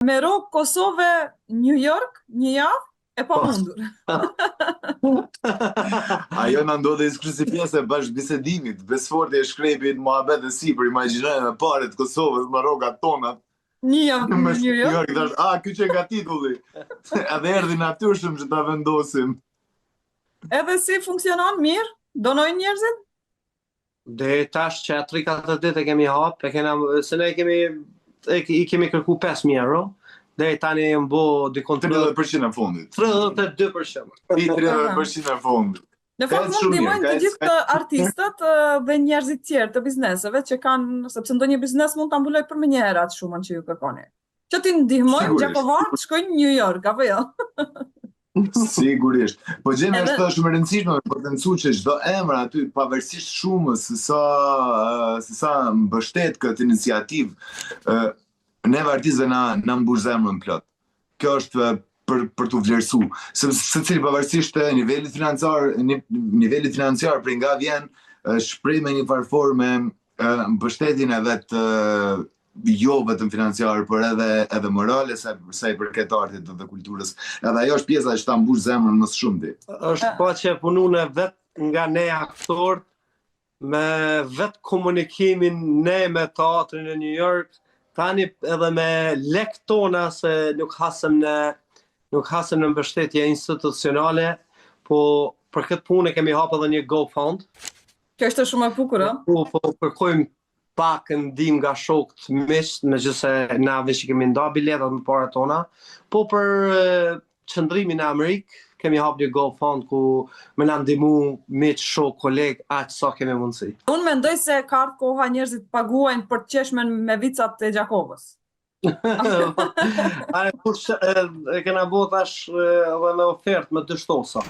Me ro Kosovë, New York, një javë e pa mundur. Ajo në ndodhe ekskluziv pjesë e bashkë bisedimit, Besfordi e shkrepi në Muhabet dhe Sipër, imagjinojnë me paret Kosovës, me rogat tonat. Një javë në New York. Ky që nga titulli. Edhe erdhi natyrshëm që ta vendosim. Edhe si funksionon mirë? Donojnë njerëzit? Dhe tash që 3-4 ditë e kemi hapë, se ne i kemi kërku 5.000 euro, dhe tani e mbo dikon 30% e fundit. 32%. I 30% e fundit. Në fakt mund ndihmojnë të gjithë të artistët dhe njerëzit tjerë të bizneseve që kanë, sepse ndonjë biznes mund ta mbuloj për më një herë atë shumën që ju kërkoni. Që ti ndihmojnë gjakovarët shkojnë në New York, apo jo? Sigurisht. Po gjena është shumë e rëndësishme për të mësuar që çdo emër aty pavarësisht shumës se sa mbështet këtë iniciativë, neve artistëve na mbush zemrën plot. Kjo është për të vlerësu. Secili pavarësisht nivelit financiar për nga vjen, shpreh me një farë forme mbështetjen e vet jo vetëm financiar, por edhe morale sa i përket artit dhe kulturës. Edhe ajo është pjesa që ta mbush zemrën më së shumti. Është po që punun e vet nga ne aktorët, me vet komunikimin ne me teatrin e New York, tani edhe me lek tona se nuk hasëm në mbështetje institucionale, po për këtë punë kemi hapë edhe një GoFund. Kjo është shumë e bukur, a? Po kërkojmë pak ndihmë nga shokët miq, megjithëse na veç kemi nda biletat më para tona, po për qëndrimin në Amerikë kemi hapë një GoFund ku më na ndihmu miq, shok, koleg, aq sa kemi mundësi. Unë mendoj se ka ardhur koha njerëzit paguajnë për të qeshmen me vicat e Gjakovës. E kena bo tash edhe me ofertë me 2 shtosa.